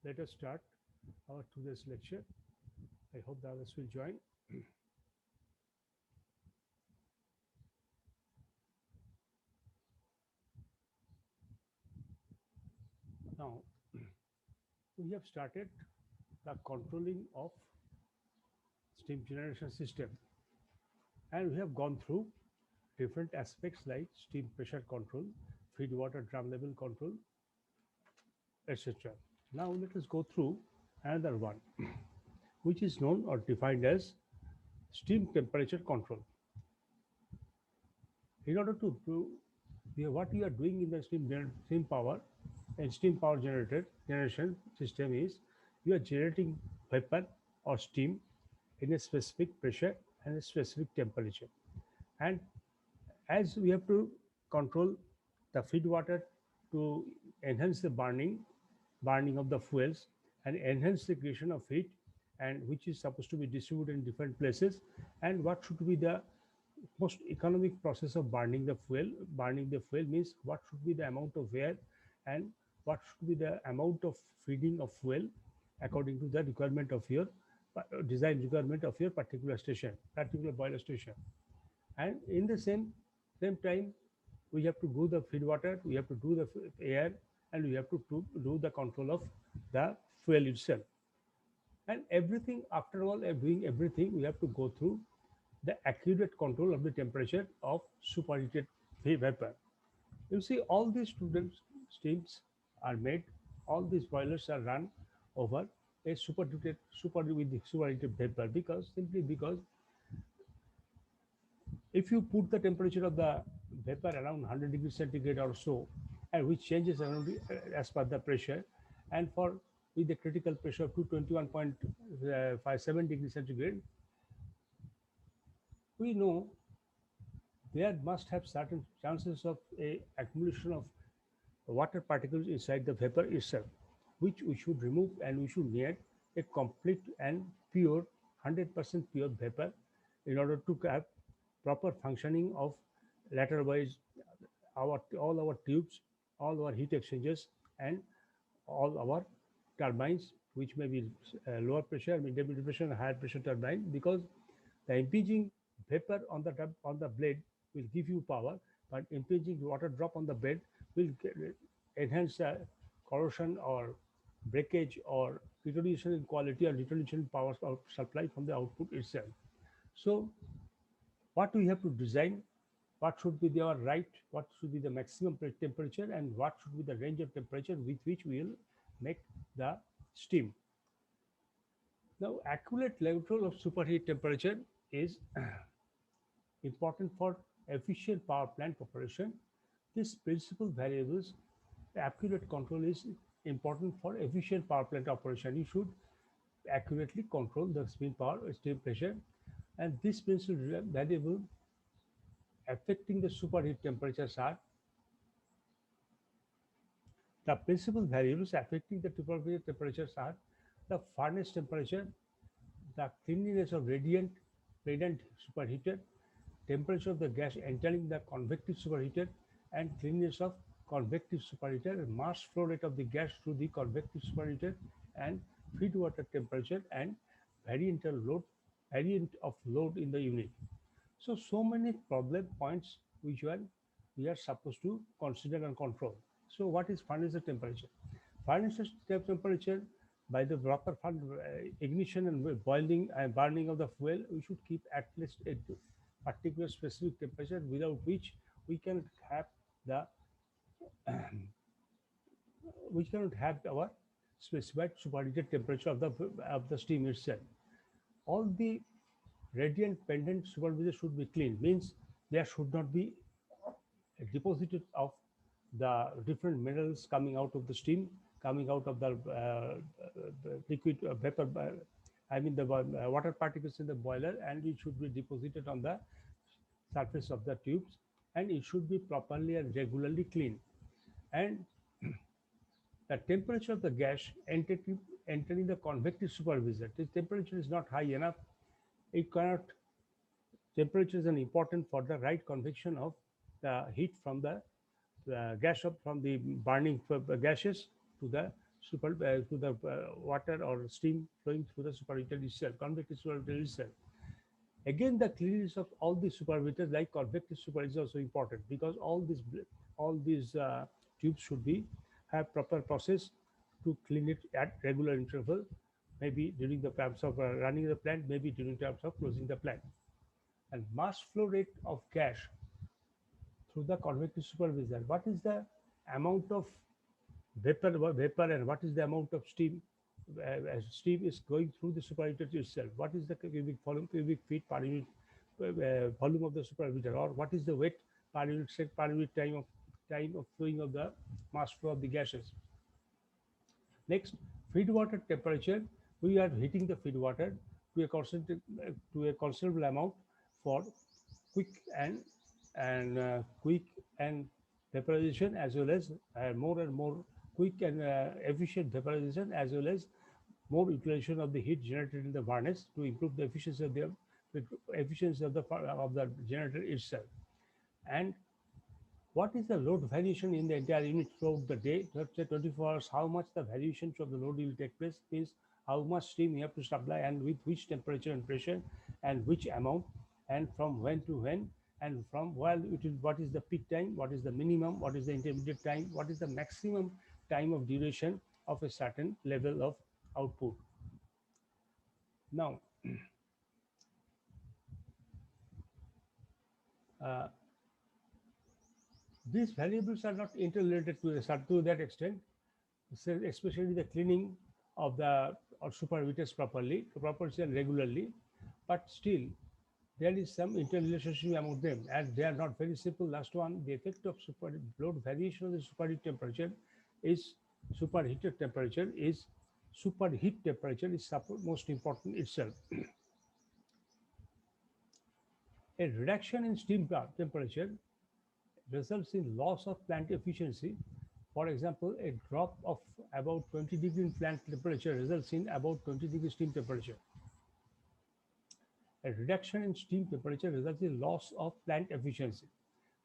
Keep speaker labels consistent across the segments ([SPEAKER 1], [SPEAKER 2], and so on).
[SPEAKER 1] Let us start our today's lecture. I hope the others will join. Now, we have started the controlling of steam generation system, and we have gone through different aspects like steam pressure control, feed water drum level control, etc. Now, let us go through another one, which is known or defined as steam temperature control. In order to prove what you are doing in the steam power and steam power generation system is you are generating vapor or steam in a specific pressure and a specific temperature. And as we have to control the feed water to enhance the burning of the fuels and enhance the creation of heat, and which is supposed to be distributed in different places, and what should be the most economic process of burning the fuel. Burning the fuel means what should be the amount of air and what should be the amount of feeding of fuel according to the requirement of your design requirement of your particular boiler station. And in the same time, we have to do the feed water, we have to do the air, and we have to do the control of the fuel itself. And everything, after all, doing everything, we have to go through the accurate control of the temperature of superheated vapor. You see, all these students steams are made, all these boilers are run over a superheated vapor, because simply because if you put the temperature of the vapor around 100 degrees centigrade or so, and which changes around as per the pressure, and for with the critical pressure of 221.57 degrees centigrade, we know there must have certain chances of a accumulation of water particles inside the vapor itself, which we should remove, and we should need a complete and pure 100% pure vapor in order to have proper functioning of lateral wise all our tubes, all our heat exchangers, and all our turbines, which may be lower pressure, medium pressure, and higher pressure turbine, because the impinging vapor on the blade will give you power, but impinging water drop on the bed will enhance corrosion or breakage or deterioration in quality or deterioration in power supply from the output itself. So what we have to design, what should be our right, what should be the maximum temperature, and what should be the range of temperature with which we will make the steam. Now, accurate level of superheat temperature is important for efficient power plant operation. This principal variables, accurate control is important for efficient power plant operation. You should accurately control the steam power, steam pressure, and this principal variable affecting the superheat temperatures are the principal variables affecting the superheat temperatures are the furnace temperature, the cleanliness of radiant superheater, temperature of the gas entering the convective superheater, and cleanliness of convective superheater, mass flow rate of the gas through the convective superheater, and feed water temperature, and variant of load in the unit. So many problem points which we are supposed to consider and control. So what is furnace temperature? Furnace temperature, by the proper ignition and boiling and burning of the fuel, we should keep at least a particular specific temperature without which we cannot have the we cannot have our specified superheated temperature of the steam itself. All the radiant pendant supervisor should be clean, means there should not be a deposited of the different minerals coming out of the steam, coming out of the liquid vapor, I mean the water particles in the boiler, and it should be deposited on the surface of the tubes, and it should be properly and regularly cleaned. And the temperature of the gas entering the convective supervisor, the temperature is not high enough. It cannot Temperature is an important for the right convection of the heat from the gas from the burning gases to the to the water or steam flowing through the superheater itself, convective superheater itself. Again, the cleanliness of all these superheaters, like convective super, is also important because all these tubes should be have proper process to clean it at regular interval, maybe during the times of running the plant, maybe during times of closing the plant. And mass flow rate of gas through the convective supervisor. What is the amount of vapor and what is the amount of steam as steam is going through the superheater itself? What is the cubic volume, cubic feet per unit volume of the superheater, or what is the weight per unit set per unit time of flowing of the mass flow of the gases? Next, feed water temperature. We are heating the feed water to a considerable amount for quick and and vaporization, as well as more and more quick and efficient vaporization, as well as more utilization of the heat generated in the furnace to improve the efficiency of the generator itself. And what is the load variation in the entire unit throughout the day? Let's say 24 hours, how much the variations of the load will take place means how much steam you have to supply and with which temperature and pressure and which amount and from when to when and from what is the peak time, what is the minimum, what is the intermediate time, what is the maximum time of duration of a certain level of output. Now, uh, these variables are not interrelated to that extent, especially the cleaning of the or superheaters properly and regularly, but still there is some interrelationship among them, and they are not very simple. Last one, the effect of super load variation of the is superheated temperature is superheat temperature is most important itself. A reduction in steam temperature results in loss of plant efficiency. For example, a drop of about 20 degree in plant temperature results in about 20 degree steam temperature. A reduction in steam temperature results in loss of plant efficiency.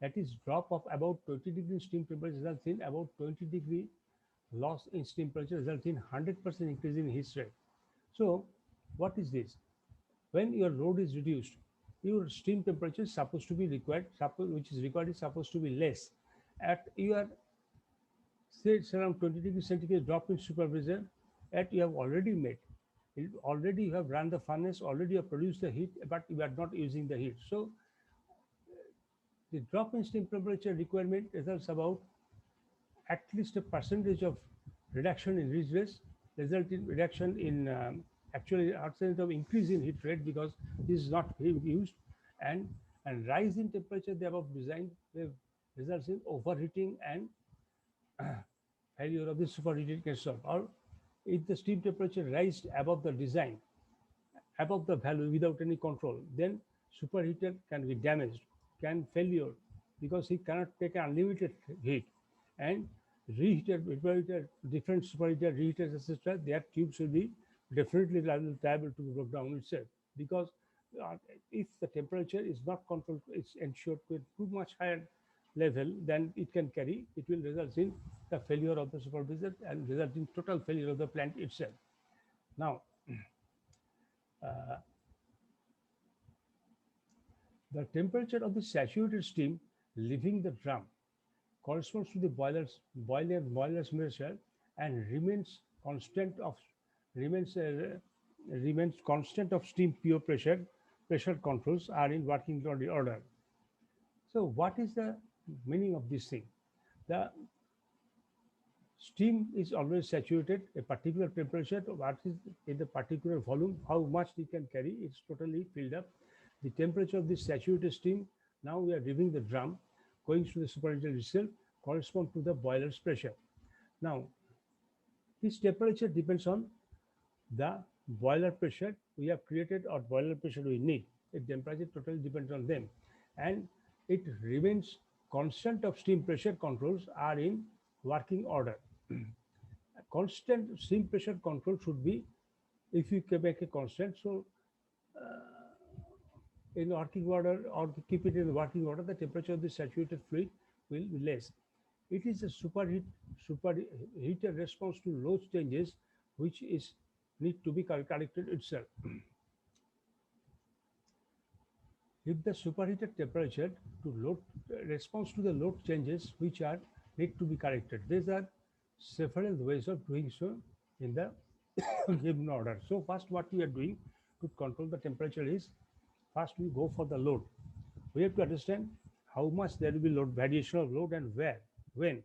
[SPEAKER 1] That is, drop of about 20 degree steam temperature results in about 20 degree loss in steam temperature results in 100% increase in heat rate. So, what is this? When your load is reduced, your steam temperature is supposed to be which is required is supposed to be less. At your say it's around 20 degrees centigrade drop in supervisor, at you have already made. Already you have run the furnace, already you have produced the heat, but you are not using the heat. So the drop in steam temperature requirement results about at least a percentage of reduction in heat rate, result in reduction in actually percent of increase in heat rate because this is not being used, and rise in temperature the above design results in overheating and failure of the superheated kettle. Or if the steam temperature rises above the design, above the value without any control, then superheater can be damaged, can failure because he cannot take unlimited heat. And different superheater reheaters, etc., their tubes will be definitely liable to break down itself because uh, if the temperature is not controlled, it's ensured with too much higher level than it can carry, it will result in the failure of the supervisor and result in total failure of the plant itself. Now, uh, the temperature of the saturated steam leaving the drum corresponds to the boiler's measure and remains constant of steam pure pressure controls are in working order. So what is the meaning of this thing? The steam is always saturated a particular temperature, what is in the particular volume, how much it can carry, it's totally filled up. The temperature of this saturated steam, now we are leaving the drum, going through the superheater itself, correspond to the boiler's pressure. Now, this temperature depends on the boiler pressure we have created or boiler pressure we need. The temperature totally depends on them. And it remains constant of steam pressure controls are in working order. Constant steam pressure control should be, if you can make a constant, so in working order or keep it in working order, the temperature of the saturated fluid will be less. It is a superheated response to load changes, which is need to be corrected itself. If the superheated temperature to load response to the load changes which are need to be corrected. These are several ways of doing so in the given order. So first what we are doing to control the temperature is first we go for the load. We have to understand how much there will be load variation of load and where, when,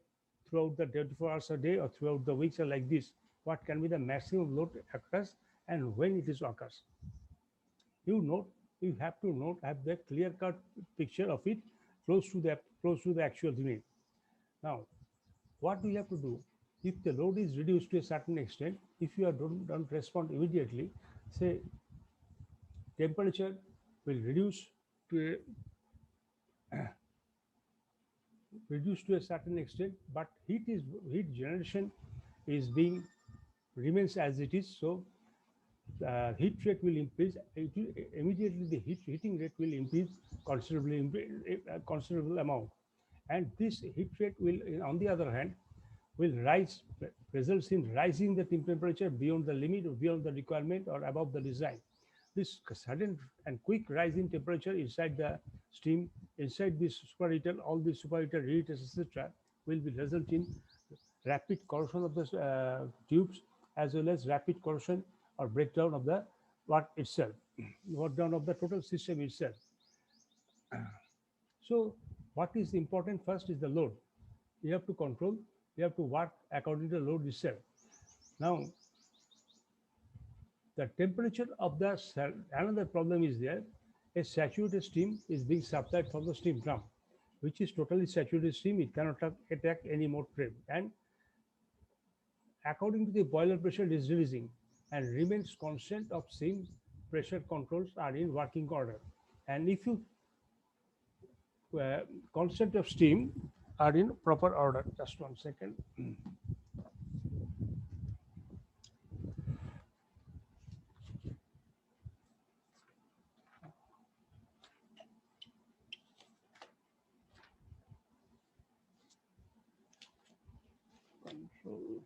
[SPEAKER 1] throughout the 24 hours a day or throughout the weeks or like this. What can be the maximum load occurs and when it is occurs. You note you have to note have the clear cut picture of it close to the actual unit. Now, what do you have to do? If the load is reduced to a certain extent, if you don't respond immediately, say temperature will to reduce to a certain extent, but heat generation is being remains as it is. So heat rate will increase. Immediately the heating rate will increase considerably, a considerable amount, and this heat rate will, on the other hand, will rise, results in rising the temperature beyond the limit or beyond the requirement or above the design. This sudden and quick rise in temperature inside the steam, inside this superheater, all these superheater reheaters, etc., will be result in rapid corrosion of the tubes as well as rapid corrosion or breakdown of the work itself, breakdown of the total system itself. So, what is important first is the load. You have to control, you have to work according to the load itself. Now, the temperature of the cell, another problem is there. A saturated steam is being supplied from the steam drum, which is totally saturated steam. It cannot attack any more frame. And according to the boiler pressure is releasing and remains constant of same pressure controls are in working order. And if you uh, constant of steam are in proper order, just 1 second. Control.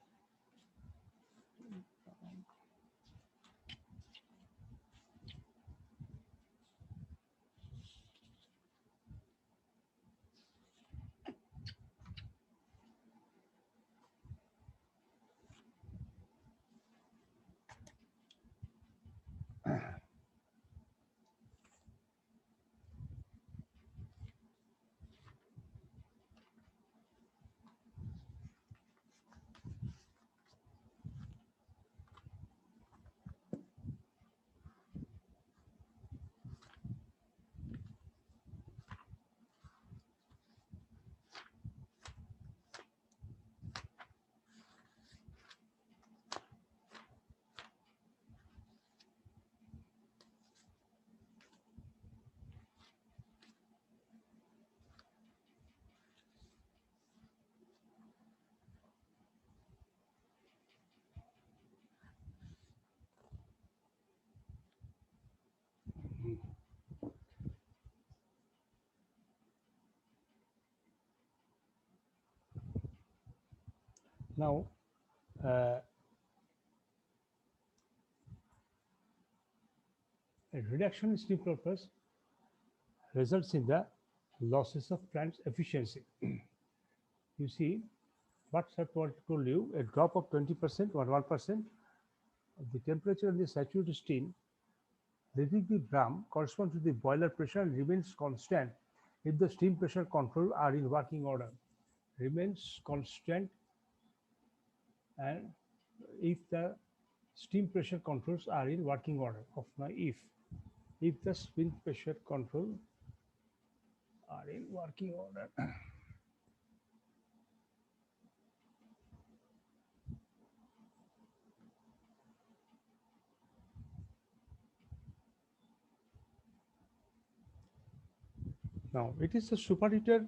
[SPEAKER 1] Now, uh, a reduction in steam purpose results in the losses of plant's efficiency. You see, what I told you, a drop of 20% or 1% of the temperature in the saturated steam leaving the drum corresponds to the boiler pressure and remains constant if the steam pressure control are in working order. Remains constant and if the steam pressure controls are in working order of my if the steam pressure control are in working order. Now, it is the superheater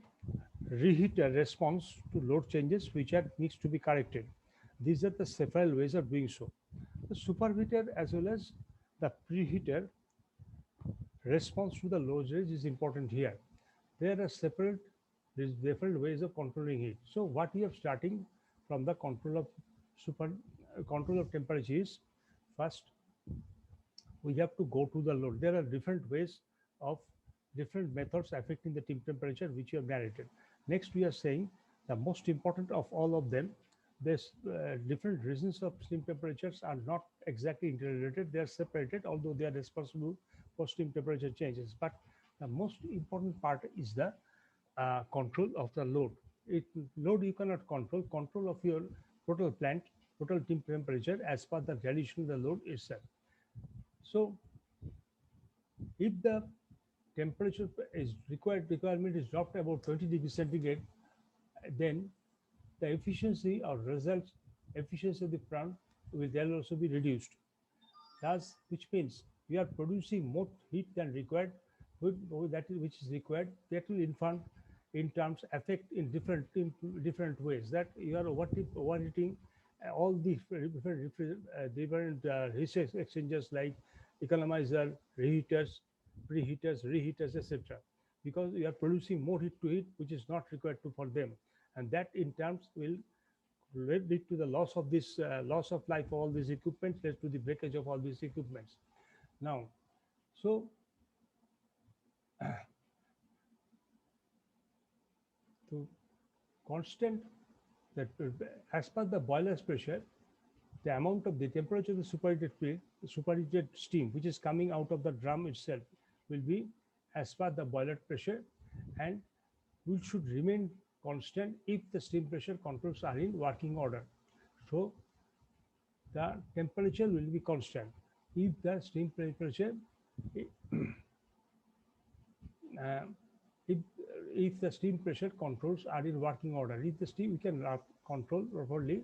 [SPEAKER 1] reheater response to load changes which are needs to be corrected. These are the several ways of doing so. The superheater as well as the preheater response to the load change is important here. There are separate There's different ways of controlling it. So what we have starting from the super control of temperature is, first we have to go to the load. There are different ways of different methods affecting the team temperature, which you have narrated. Next, we are saying the most important of all of them, there's different reasons of steam temperatures are not exactly interrelated. They are separated, although they are responsible for steam temperature changes. But the most important part is the control of the load. Load you cannot control. Control of your total plant, total team temperature as per the traditional the load itself. So if the temperature is requirement is dropped about 20 degrees centigrade, then the efficiency or results efficiency of the plant will then also be reduced. Thus, which means we are producing more heat than required, which is required. That will in terms affect in different ways. That you are overheating all the different resource exchanges like economizer, reheaters, etc. Because we are producing more heat to heat, which is not required for them, and that in terms will lead to the loss of this loss of life of all these equipments, leads to the breakage of all these equipments. Now, so to constant that as per the boiler's pressure, the amount of the temperature of the superheated steam which is coming out of the drum itself will be as per the boiler pressure, and which should remain constant if the steam pressure controls are in working order. So the temperature will be constant. If the steam temperature, uh, if if the steam pressure controls are in working order, if the steam we can control properly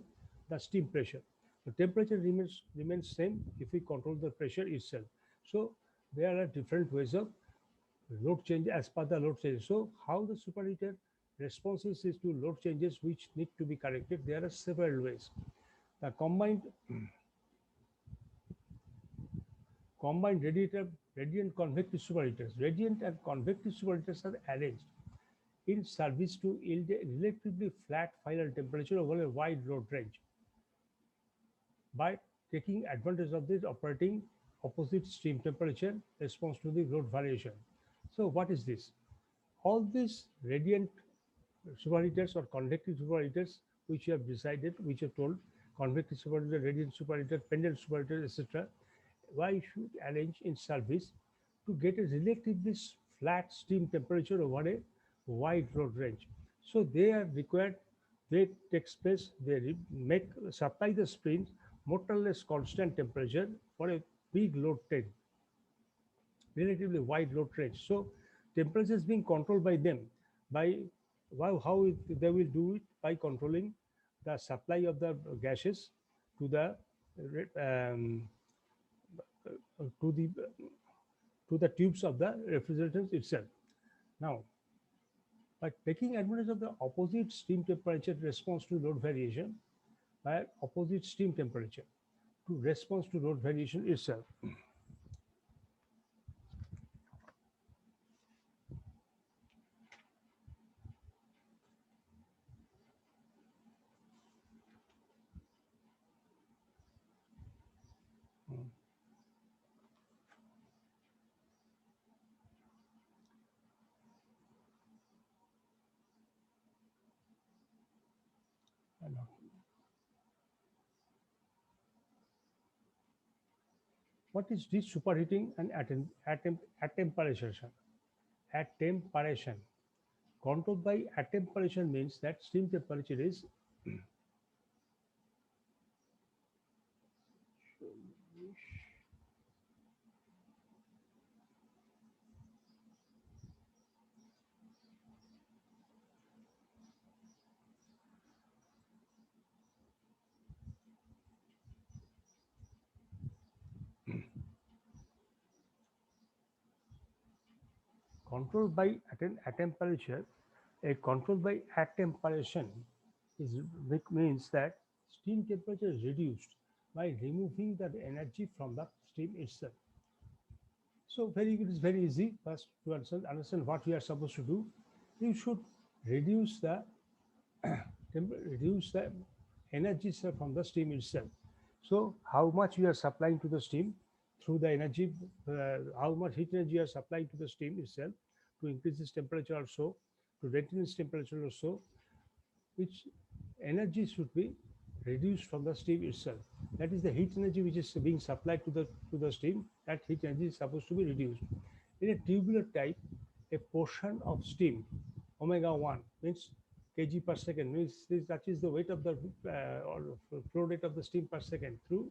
[SPEAKER 1] the steam pressure, the temperature remains same if we control the pressure itself. So there are different ways of load change as per the load change. So how the superheater responses is to load changes which need to be corrected. There are several ways. The combined radiant convective superheaters. Radiant and convective superheaters are arranged in service to yield a relatively flat final temperature over a wide load range by taking advantage of this operating opposite stream temperature response to the load variation. So what is this? All these radiant superheaters or convective superheaters which you have decided, which you have told, convective superheater, radiant superheater, pendant superheater, etc. Why should arrange in service to get a relatively flat steam temperature over a wide load range. So they are required, they take space, they make supply the springs more or less constant temperature for a big load train, relatively wide load range. So temperature is being controlled by them by they will do it by controlling the supply of the gases to the um, to the tubes of the refrigerators itself. Now, by taking advantage of the opposite steam temperature response to load variation, by opposite steam temperature to response to load variation itself. Mm. And, what is this superheating and attemperation? Attemperation. Controlled by attemperation means that steam temperature is controlled by attemperature. A control by attemperation is means that steam temperature is reduced by removing the energy from the steam itself. So it is very easy. First, to understand what we are supposed to do, you should reduce the reduce the energy from the steam itself. So how much you are supplying to the steam through the energy, how much heat energy you are supplying to the steam itself to increase its temperature also, to retain its temperature also, which energy should be reduced from the steam itself. That is the heat energy which is being supplied to the steam. That heat energy is supposed to be reduced. In a tubular type, a portion of steam, omega 1, means kg per second, means that is the weight of the or flow rate of the steam per second through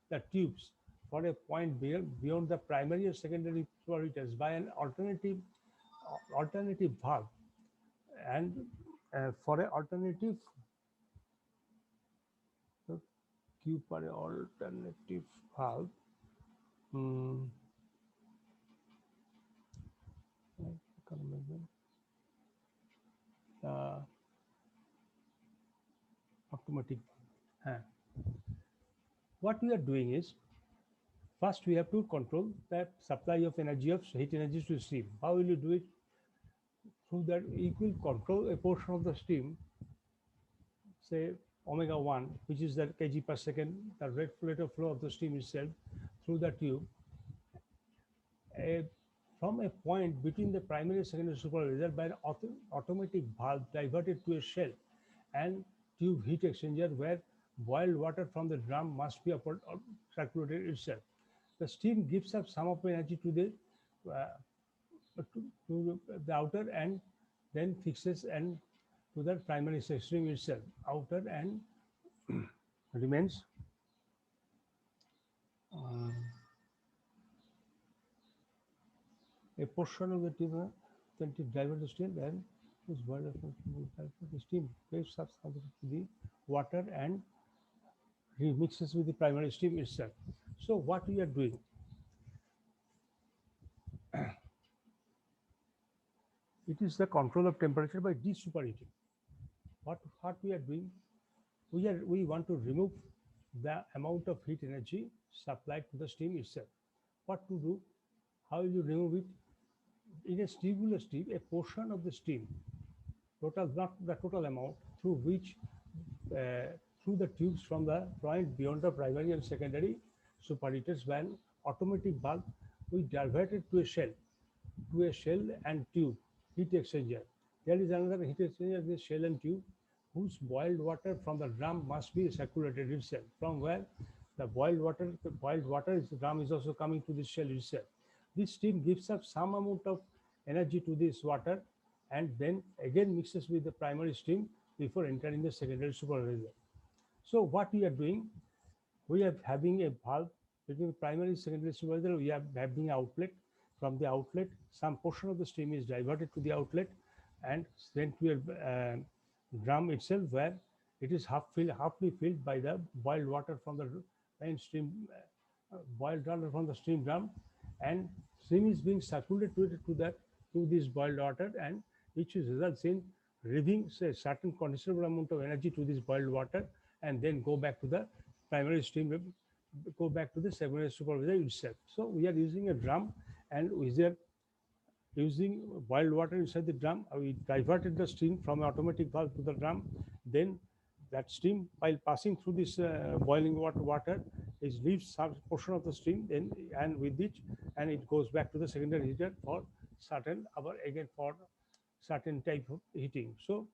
[SPEAKER 1] the tubes for a point beyond the primary or secondary fluids by an alternative valve, and for an alternative Q per alternative valve. Hmm, uh, automatic. Uh, what we are doing is, first we have to control the supply of energy of heat energy to steam. How will you do it? Through that, you will control a portion of the steam, say omega 1, which is the kg per second, the rate of flow of the steam itself through the tube, a, from a point between the primary and secondary supervisor by an automatic valve diverted to a shell and tube heat exchanger where boiled water from the drum must be circulated itself. The steam gives up some of the energy to the outer and then fixes and to the primary stream itself. Outer and remains uh, a portion of the tube then to divert the steam and is boiled up the steam waves up to the water and remixes with the primary steam itself. So what we are doing, it is the control of temperature by desuperheating. What we are doing, we want to remove the amount of heat energy supplied to the steam itself. What to do? How will you remove it? In a tubular steam, a portion of the steam, total, not the total amount, through which through the tubes from the point beyond the primary and secondary superheaters by an automatic valve, we divert it to a shell and tube heat exchanger. There is another heat exchanger, this shell and tube, whose boiled water from the drum must be circulated itself. From where the boiled water is, the drum is also coming to the shell itself. This steam gives up some amount of energy to this water and then again mixes with the primary steam before entering the secondary supervisor. So what we are doing, we are having a valve between the primary and secondary supervisor. We are having an outlet. From the outlet, some portion of the steam is diverted to the outlet and sent to a drum itself, where it is halfly filled by the boiled water from the main stream, boiled water from the steam drum, and steam is being circulated to this boiled water, and which results in relieving say certain considerable amount of energy to this boiled water, and then go back to the primary stream, go back to the secondary supervisor itself. So we are using a drum, and we are using boiled water inside the drum. We diverted the steam from an automatic valve to the drum. Then that steam, while passing through this boiling water, is leaves some portion of the steam, then and with it, and it goes back to the secondary heater for certain hour again for certain type of heating. So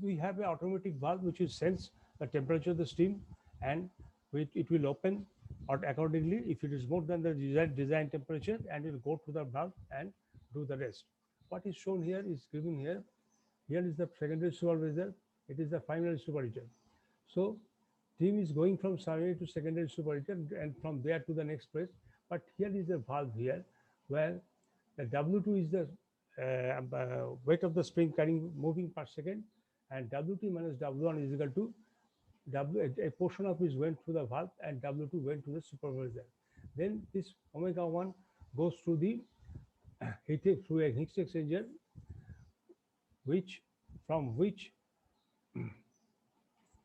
[SPEAKER 1] we have an automatic valve which will sense the temperature of the steam, and it will open or accordingly if it is more than the design temperature, and it will go to the valve and do the rest. What is shown here is given here. Here is the secondary supervisor. It is the primary superheater. So steam is going from primary to secondary superheater and from there to the next place. But here is a valve here where the W2 is the weight of the spring carrying moving per second, and W2 minus W1 is equal to a portion of it went through the valve and W2 went to the supervisor. Then this omega 1 goes through the through a heat exchanger, which from which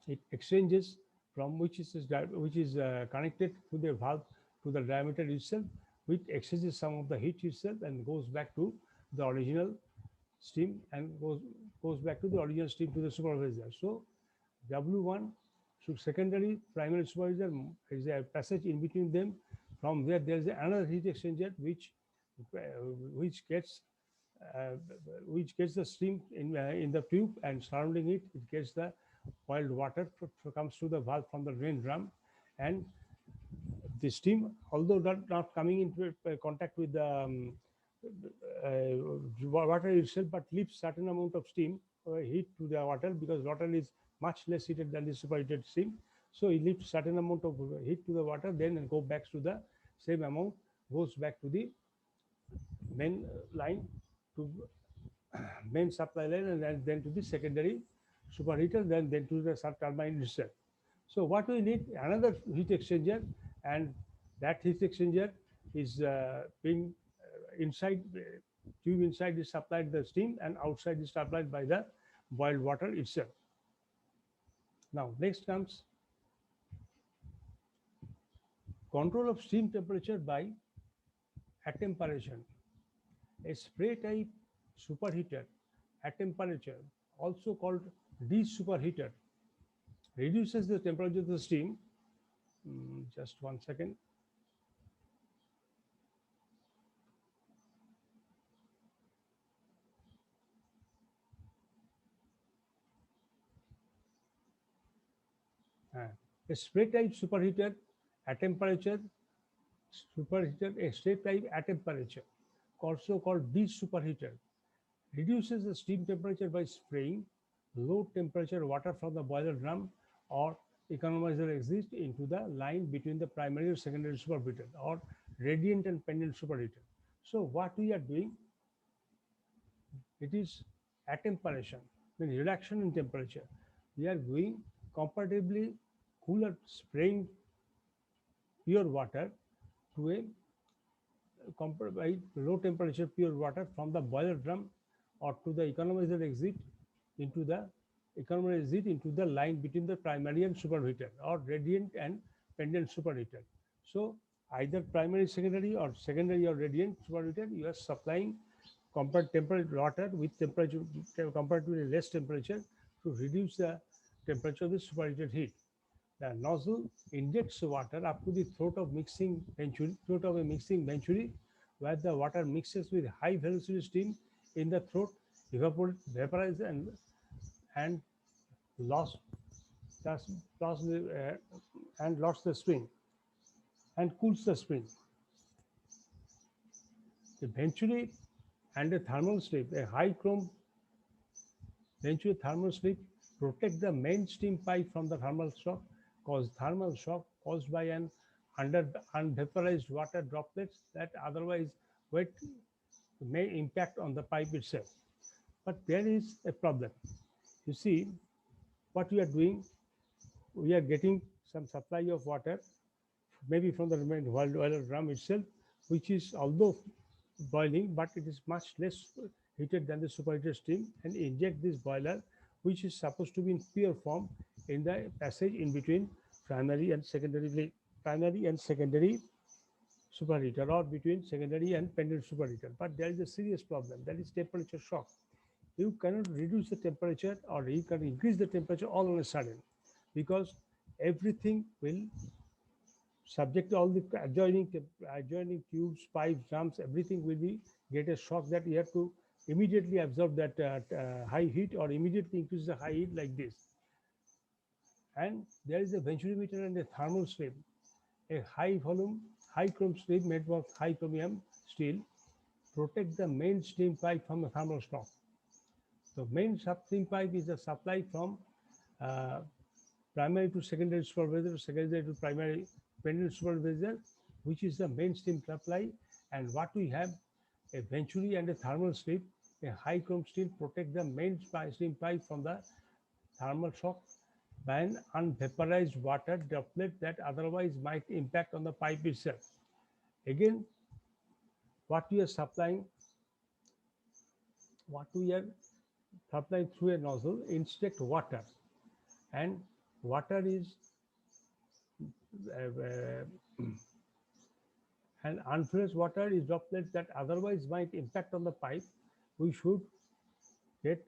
[SPEAKER 1] it exchanges, from which is connected to the valve to the diameter itself, which exchanges some of the heat itself and goes back to the original steam and goes goes back to the original stream to the supervisor. So W1 should secondary primary supervisor is a passage in between them. From where there is another heat exchanger uh, which gets uh, which gets the steam in the tube, and surrounding it, it gets the boiled water comes to the valve from the drain drum, and the steam, although not coming into contact with the water itself, but leaves certain amount of steam heat to the water, because water is much less heated than the superheated steam. So it leaves certain amount of heat to the water, then go back to the same amount, goes back to the main line, to main supply line, and then to the secondary superheater, then to the sub turbine itself. So what we need, another heat exchanger, and that heat exchanger is being inside tube inside is supplied the steam, and outside is supplied by the boiled water itself. Now next comes control of steam temperature by attemperation. A spray type superheater at temperature, also called de-superheater, reduces the temperature of the steam. Just 1 second. A spray type superheater at temperature, superheater, a spray type at temperature, also called de-superheater, reduces the steam temperature by spraying low temperature water from the boiler drum or economizer exit into the line between the primary and secondary superheater, or radiant and pendant superheater. So what we are doing, it is attemperation, mean reduction in temperature. We are going comparatively cooler, spraying pure water to a by low temperature pure water from the boiler drum or to the economizer exit into the line between the primary and superheater, or radiant and pendant superheater. So either primary, secondary, or secondary or radiant superheater, you are supplying compared temperate water with temperature comparatively less temperature to reduce the temperature of the superheated heat. The nozzle injects water up to the throat of a mixing venturi, where the water mixes with high velocity steam in the throat, vaporizes and lost thus lost the, lost the spring, and cools the spring. The venturi and a thermal slip, a high chrome venturi thermal slip, protect the main steam pipe from the thermal shock, caused by an unvaporized water droplets that otherwise wet may impact on the pipe itself. But there is a problem. You see, what we are doing, we are getting some supply of water, maybe from the boiler drum itself, which is although boiling, but it is much less heated than the superheated steam, and inject this boiler, which is supposed to be in pure form, in the passage in between primary and secondary superheater, or between secondary and pendant superheater. But there is a serious problem, that is temperature shock. You cannot reduce the temperature, or you can increase the temperature all on a sudden, because everything will subject to all the adjoining tubes, pipes, drums, everything will be get a shock, that you have to immediately absorb that high heat, or immediately increase the high heat like this. And there is a venturimeter and a thermal strip, a high volume, high chrome strip made of high chromium steel, protect the main steam pipe from the thermal shock. So main steam pipe is a supply from uh, primary to secondary supervisor, secondary to primary pendant supervisor, which is the main steam supply. And what we have, a venturi and a thermal strip, a high chrome steel, protect the main steam pipe from the thermal shock by an unvaporized water droplet that otherwise might impact on the pipe itself. Again, what we are supplying through a nozzle, inject water, and water is and unfresh water is droplets that otherwise might impact on the pipe. We should get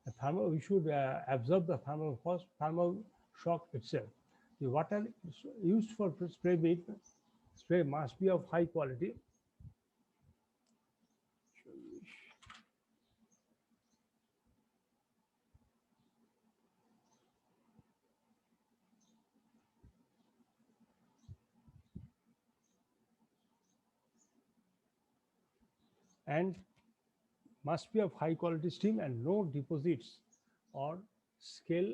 [SPEAKER 1] We should absorb the thermal shock itself. The water used for spray must be of high quality and must be of high quality steam, and no deposits or scale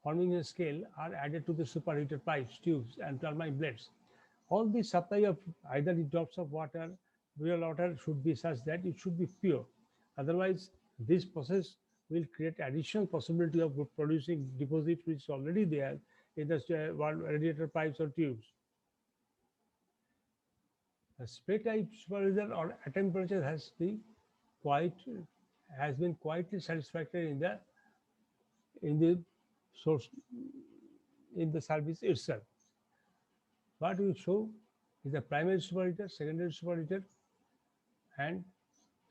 [SPEAKER 1] forming a scale are added to the superheater pipes, tubes and turbine blades. All the supply of either the drops of water, real water should be such that it should be pure. Otherwise, this process will create additional possibility of producing deposits which is already there in the radiator pipes or tubes. A spray type supervisor or at temperature quite has been quietly satisfactory in the source in the service itself. What we show is the primary superheater, secondary superheater, and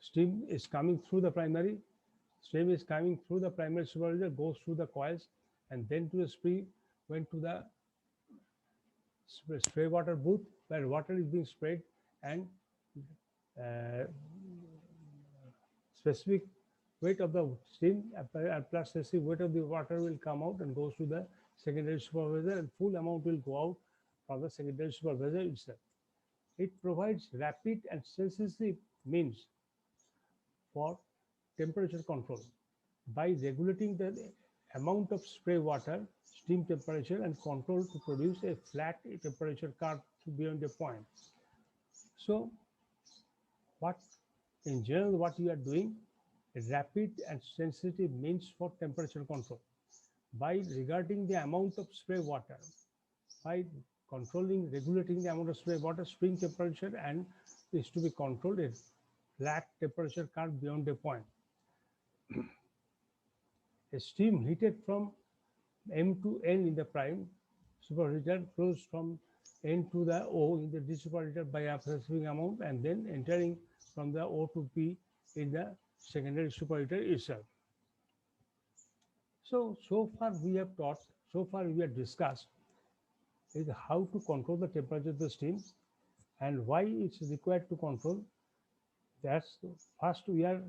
[SPEAKER 1] steam is coming through the primary. Steam is coming through the primary superheater, goes through the coils, and then to the spree, went to the spray water booth where water is being sprayed, and uh, specific weight of the steam plus specific weight of the water will come out and goes to the secondary supervisor, and full amount will go out from the secondary supervisor itself. It provides rapid and sensitive means for temperature control by regulating the amount of spray water, steam temperature, and control to produce a flat temperature curve beyond a point. So, what in general, what you are doing, a rapid and sensitive means for temperature control by regarding the amount of spray water, by regulating the amount of spray water, spring temperature, and is to be controlled a flat temperature curve beyond a point. A steam heated from M to N in the prime superheater flows from N to the O in the D superheater by a specific amount, and then entering from the O to P in the secondary superheater itself. So far we have taught, so far we have discussed is how to control the temperature of the steam and why it's required to control. That's first we are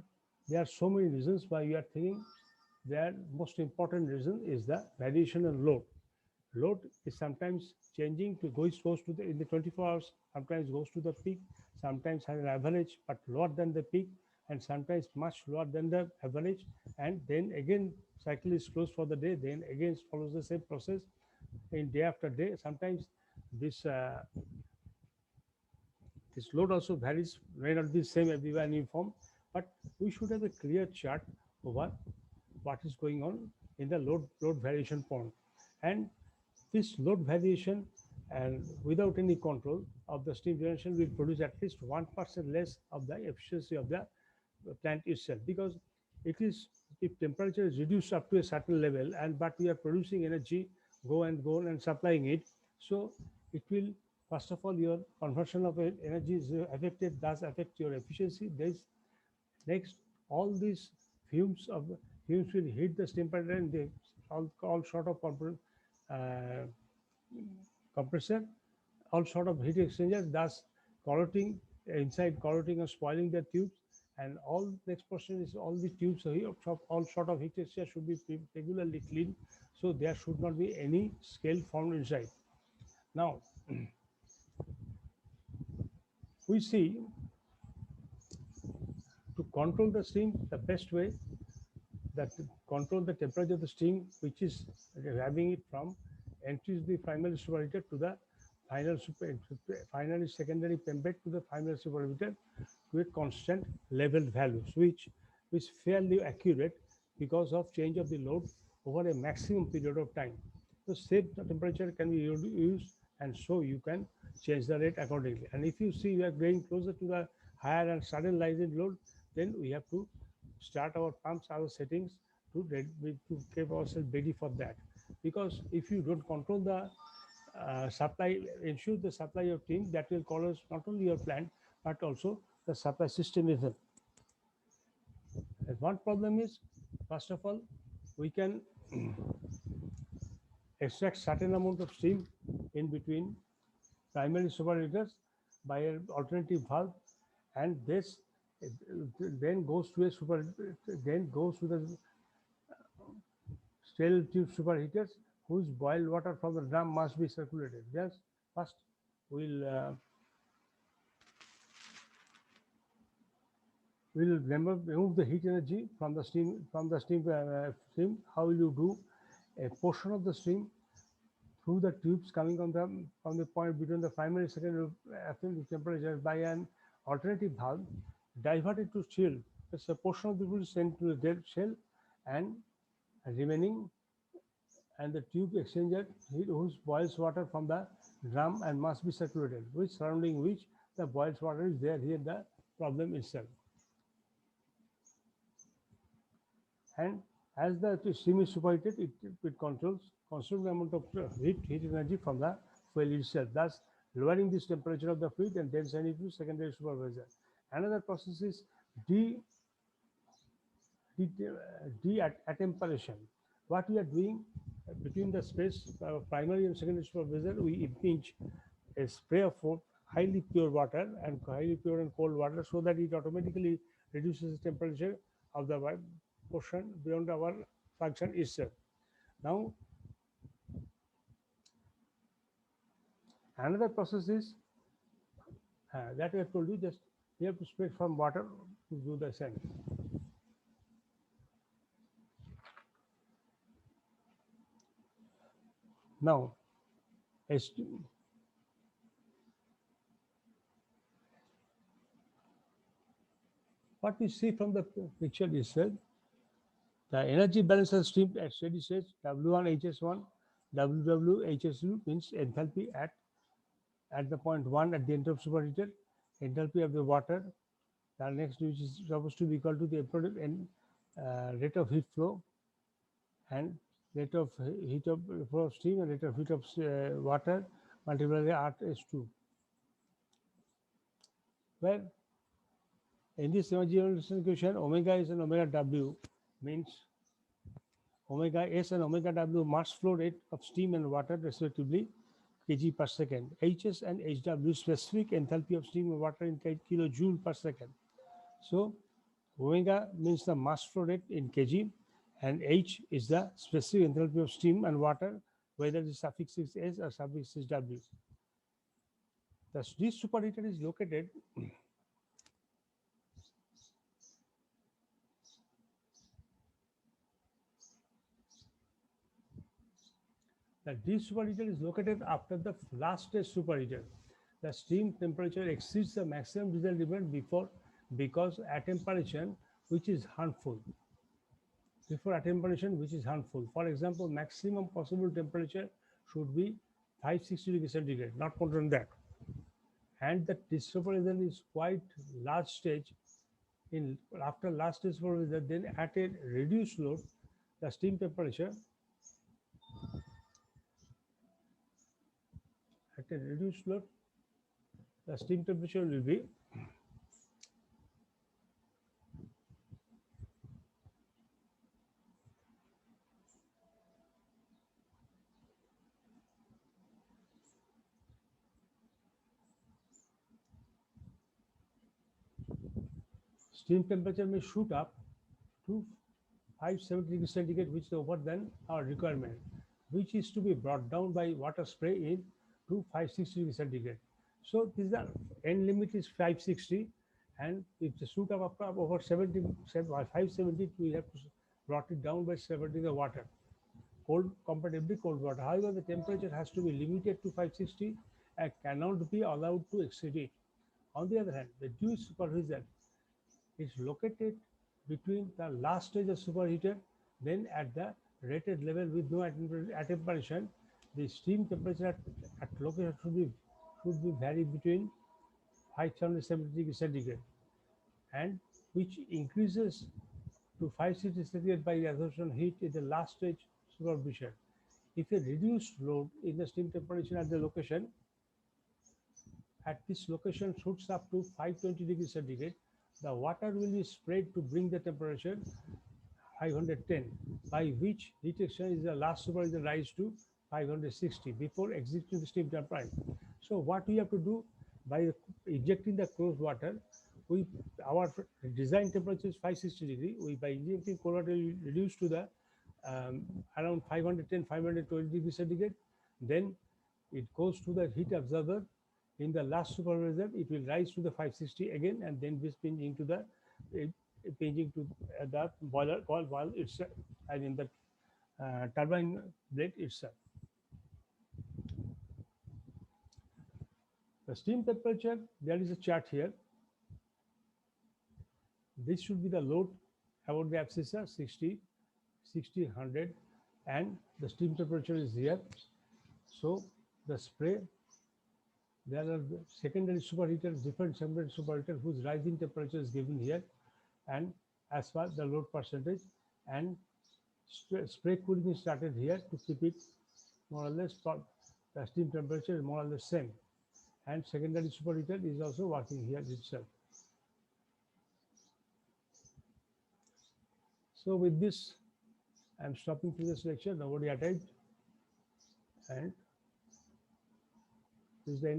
[SPEAKER 1] there are so many reasons why we are thinking. The most important reason is the variation in load. Load is sometimes changing to goes to the in the 24 hours, sometimes goes to the peak, sometimes has an average but lower than the peak, and sometimes much lower than the average, and then again cycle is closed for the day, then again follows the same process in day after day. Sometimes this this load also varies, may not be same everywhere uniform, but we should have a clear chart over what is going on in the load variation point. And this load variation and without any control of the steam generation will produce at least 1% less of the efficiency of the plant itself, because it is if temperature is reduced up to a certain level and but we are producing energy go on and supplying it, so it will first of all your conversion of energy is affected, thus affect your efficiency. There's next all these fumes of fumes will hit the temperature and they all sort of uh, compressor, all sort of heat exchanger, thus corroding inside, corroding or spoiling the tubes. And all next question is all the tubes here, all sort of heat exchanger should be regularly cleaned, so there should not be any scale formed inside. Now we see to control the steam, the best way that control the temperature of the steam, which is having it from entries the primary superheater to the final finally secondary pembed to the final superheater to a constant level values, which is fairly accurate because of change of the load over a maximum period of time. So same temperature can be used, and so you can change the rate accordingly. And if you see you are going closer to the higher and sudden rise in load, then we have to start our pumps, our settings to keep ourselves ready for that. Because if you don't control the supply, ensure the supply of team, that will collapse not only your plant but also the supply system as well. And one problem is, first of all, we can extract certain amount of steam in between primary superheaters by an alternative valve, and this then goes to a super then goes to the steel tube superheaters, whose boiled water from the drum must be circulated. Yes, first we'll remove the heat energy from the steam. How will you do? A portion of the steam through the tubes coming on the from the point between the primary and secondary effluent temperature by an alternative valve diverted to shell. It's a portion of the fluid sent to the dead shell, and remaining and the tube exchanger whose boils water from the drum and must be circulated, which surrounding which the boils water is there. Here the problem itself. And as the steam is superheated, it controls considerable amount of heat energy from the fuel itself, thus lowering this temperature of the fluid and then sending it to secondary supervisor. Another process is de, attemperation. What we are doing between the space primary and secondary supervisor, we impinge a spray of highly pure water and highly pure and cold water, so that it automatically reduces the temperature of the portion beyond our function itself. Now, another process is that I have told you, just we have to spray from water to do the same. Now, what we see from the picture is said the energy balance of steam at steady state W1HS1, WWHS2 means enthalpy at the point 1 at the end of superheater, enthalpy of the water, the next which is supposed to be equal to the rate of heat flow and rate of heat of flow of steam and rate of heat of water multiplied by RS2, where in this energy equation omega is and omega W means omega S and omega W mass flow rate of steam and water respectively kg per second. Hs and Hw specific enthalpy of steam and water in kilojoule per second. So omega means the mass flow rate in kg, and H is the specific enthalpy of steam and water, whether the suffix is S or suffix is W. Thus, this superheater is located this superheater is located after the last stage superheater. The steam temperature exceeds the maximum diesel demand because attemperation which is harmful. Before attemperation which is harmful. For example, maximum possible temperature should be 560 degrees centigrade, not more than that. And the superheater is quite large stage. After last stage superheater, then at a reduced load, the steam temperature at a reduced load, the steam temperature will be steam temperature may shoot up to 570 degrees centigrade, which is over than our requirement, which is to be brought down by water spray in to 560 degrees centigrade. So this is the end limit is 560, and if the shoot up over 570, we have to brought it down by 70 the water, comparatively cold water. However, the temperature has to be limited to 560 and cannot be allowed to exceed it. On the other hand, the dew superheater is located between the last stage of superheater, then at the rated level with no attemperation, the steam temperature at location should be vary between 570 degrees centigrade, and which increases to 560 centigrade by the absorption heat in the last stage superheater. If a reduced load in the steam temperature at the location, at this location shoots up to 520 degrees centigrade, the water will be sprayed to bring the temperature 510, by which heat exchange is the last superheater rise to 560 before exiting the steam turbine. So what we have to do, by injecting the closed water, we our design temperature is 560 degree. We by injecting cold water we reduce to the around 510 520 degrees centigrade. Then it goes to the heat absorber. In the last supervisor, it will rise to the 560 again, and then be spin into the uh, paging to the boiler valve itself, and in the turbine blade itself. The steam temperature, there is a chart here. This should be the load about the abscissa 60, 60, 100, and the steam temperature is here. So the spray, there are secondary superheaters, different secondary superheaters whose rising temperature is given here, and as far the load percentage, and spray cooling is started here to keep it more or less, the steam temperature is more or less same, and secondary superheater is also working here itself. So with this, I'm stopping today's lecture. Nobody attend, and this is the